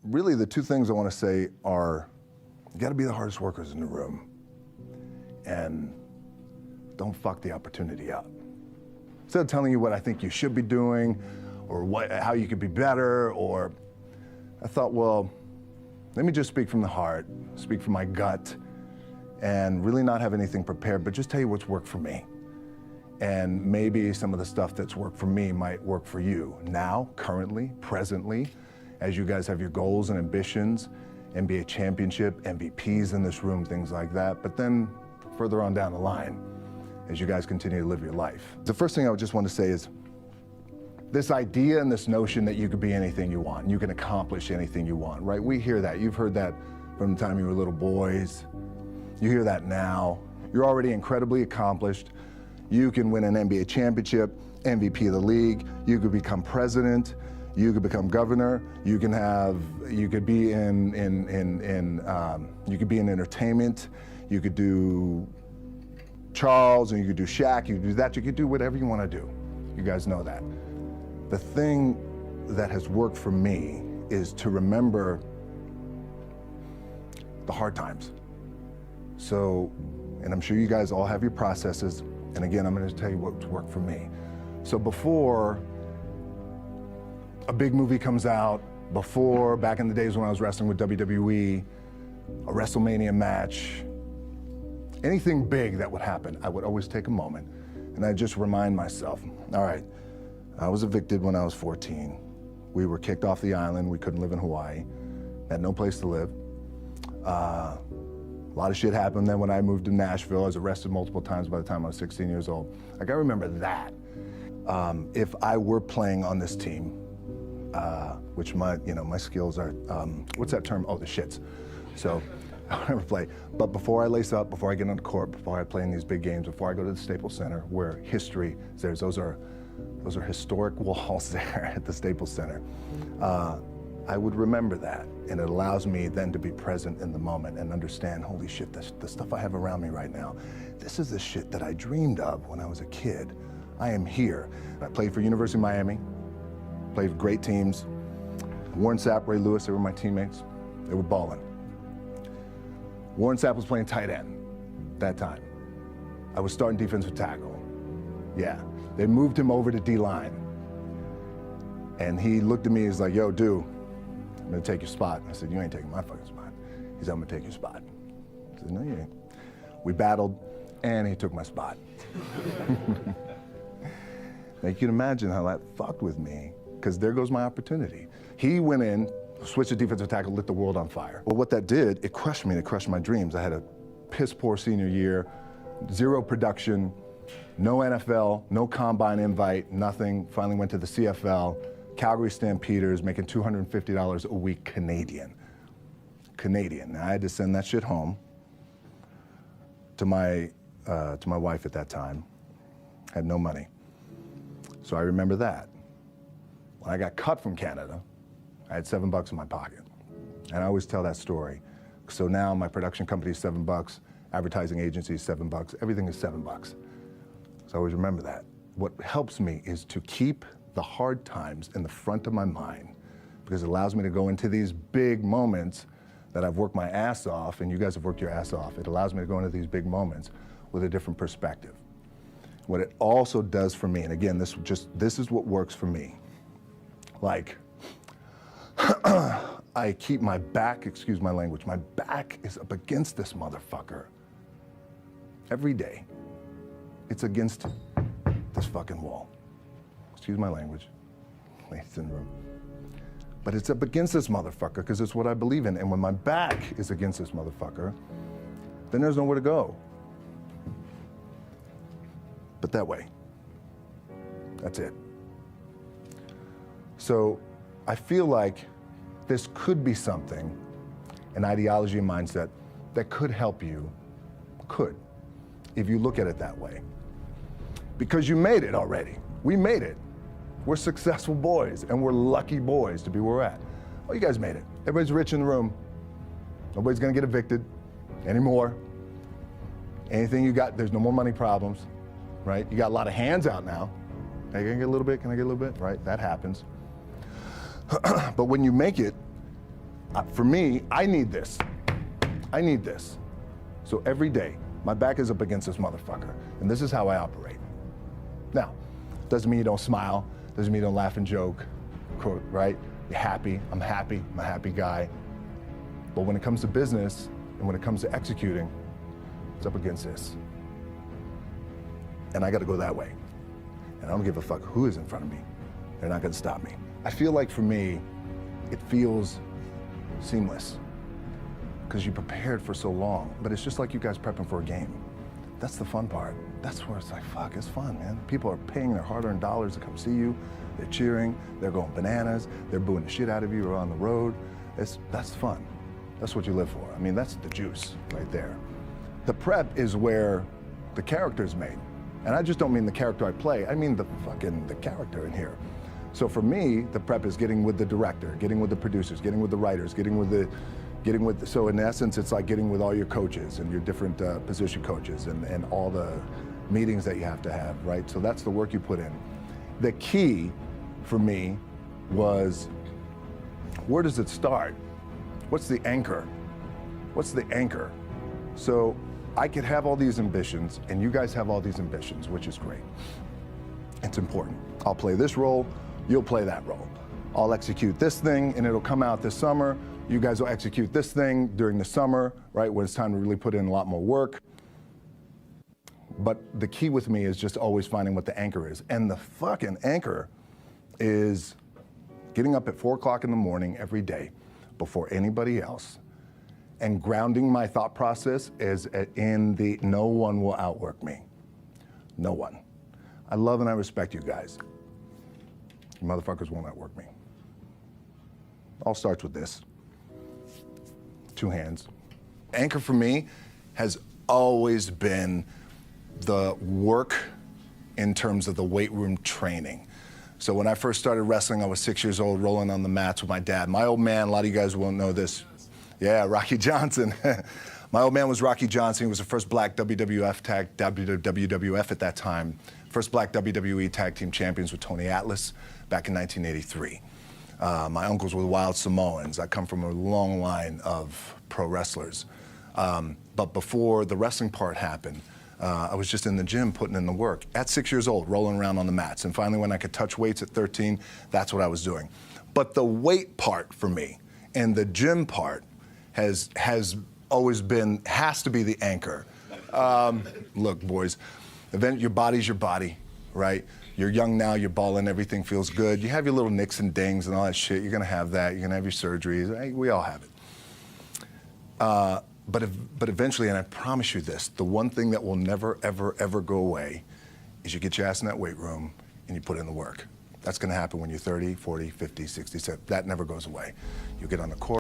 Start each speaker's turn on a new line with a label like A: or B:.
A: really the two things I want to say are, you got to be the hardest workers in the room, and don't fuck the opportunity up. Instead of telling you what I think you should be doing, or how you could be better, or I thought, well, let me just speak from the heart, speak from my gut, and really not have anything prepared, but just tell you what's worked for me. And maybe some of the stuff that's worked for me might work for you now, currently, presently, as you guys have your goals and ambitions, NBA championship, MVPs in this room, things like that. But then further on down the line, as you guys continue to live your life. The first thing I would just want to say is, this idea and this notion that you could be anything you want, you can accomplish anything you want, right? We hear that. You've heard that from the time you were little boys. You hear that now. You're already incredibly accomplished. You can win an NBA championship, MVP of the league. You could become president. You could become governor. You could be in entertainment. You could do Charles, and you could do Shaq. You could do that. You could do whatever you want to do. You guys know that. The thing that has worked for me is to remember the hard times. So, and I'm sure you guys all have your processes, and again, I'm going to tell you what's worked for me. So before a big movie comes out, before, back in the days when I was wrestling with WWE, a WrestleMania match, anything big that would happen, I would always take a moment and I'd just remind myself, all right, I was evicted when I was 14. We were kicked off the island. We couldn't live in Hawaii. Had no place to live. A lot of shit happened then when I moved to Nashville. I was arrested multiple times by the time I was 16 years old. I gotta remember that. If I were playing on this team, which my skills are, what's that term? Oh, the shits. So I would never play. But before I lace up, before I get on the court, before I play in these big games, before I go to the Staples Center, where history is there, those are historic walls there at the Staples Center. I would remember that, and it allows me then to be present in the moment and understand, holy shit, the stuff I have around me right now, this is the shit that I dreamed of when I was a kid. I am here. I played for University of Miami, played for great teams. Warren Sapp, Ray Lewis, they were my teammates. They were balling. Warren Sapp was playing tight end that time. I was starting defensive tackle. Yeah, they moved him over to D-line. And he looked at me, he's like, yo, dude, I'm gonna take your spot. I said, you ain't taking my fucking spot. He said, I'm gonna take your spot. I said, no, you ain't. We battled, and he took my spot. Now you can imagine how that fucked with me, because there goes my opportunity. He went in, switched to defensive tackle, lit the world on fire. Well, what that did, it crushed me, and it crushed my dreams. I had a piss poor senior year, zero production, no NFL, no combine invite, nothing. Finally went to the CFL. Calgary Stampeders, making $250 a week Canadian. Now I had to send that shit home to my wife at that time. Had no money. So I remember that. When I got cut from Canada, I had $7 in my pocket. And I always tell that story. So now my production company is $7, advertising agency is $7, everything is $7. So I always remember that. What helps me is to keep the hard times in the front of my mind, because it allows me to go into these big moments that I've worked my ass off, and you guys have worked your ass off. It allows me to go into these big moments with a different perspective. What it also does for me, and again, this is what works for me. Like, I keep my back, excuse my language, my back is up against this motherfucker. Every day, it's against this fucking wall. Excuse my language, ladies in the room. But it's up against this motherfucker because it's what I believe in. And when my back is against this motherfucker, then there's nowhere to go. But that way, that's it. So I feel like this could be something, an ideology and mindset that could help you, if you look at it that way. Because you made it already. We made it. We're successful boys, and we're lucky boys to be where we're at. Oh, you guys made it. Everybody's rich in the room. Nobody's gonna get evicted anymore. Anything you got, there's no more money problems, right? You got a lot of hands out now. Hey, can I get a little bit? Can I get a little bit? Right, that happens. But when you make it, For me, I need this. I need this. So every day, my back is up against this motherfucker, and this is how I operate. Now, doesn't mean you don't smile, doesn't mean you don't laugh and joke, right? You're happy, I'm a happy guy. But when it comes to business, and when it comes to executing, it's up against this. And I gotta go that way. And I don't give a fuck who is in front of me. They're not gonna stop me. I feel like for me, it feels seamless because you prepared for so long, but it's just like you guys prepping for a game. That's the fun part. That's where it's like, fuck, it's fun, man. People are paying their hard-earned dollars to come see you. They're cheering, they're going bananas, they're booing the shit out of you or on the road. That's fun. That's what you live for. I mean, that's the juice right there. The prep is where the character is made. And I just don't mean the character I play, I mean the character in here. So for me, the prep is getting with the director, getting with the producers, getting with the writers, so in essence, it's like getting with all your coaches and your different position coaches and all the meetings that you have to have, right? So that's the work you put in. The key for me was, where does it start? What's the anchor? What's the anchor? So I could have all these ambitions and you guys have all these ambitions, which is great. It's important. I'll play this role, you'll play that role. I'll execute this thing and it'll come out this summer. You guys will execute this thing during the summer, right, when it's time to really put in a lot more work. But the key with me is just always finding what the anchor is. And the fucking anchor is getting up at 4 o'clock in the morning every day before anybody else and grounding my thought process is in the no one will outwork me. No one. I love and I respect you guys. You motherfuckers won't outwork me. All starts with this. 2 hands. Anchor for me has always been the work in terms of the weight room training. So when I first started wrestling, I was 6 years old, rolling on the mats with my dad. My old man, a lot of you guys won't know this. Yeah, Rocky Johnson. My old man was Rocky Johnson. He was the first black WWF at that time. First black WWE tag team champions with Tony Atlas back in 1983. My uncles were the Wild Samoans. I come from a long line of pro wrestlers. But before the wrestling part happened, I was just in the gym putting in the work. At 6 years old, rolling around on the mats. And finally, when I could touch weights at 13, that's what I was doing. But the weight part for me and the gym part has always been, has to be the anchor. Look, boys, your body's your body, right? You're young now, you're balling, everything feels good. You have your little nicks and dings and all that shit. You're gonna have that. You're gonna have your surgeries. We all have it. But eventually, and I promise you this, the one thing that will never, ever, ever go away is you get your ass in that weight room and you put in the work. That's gonna happen when you're 30, 40, 50, 60, 70. That never goes away. You get on the court.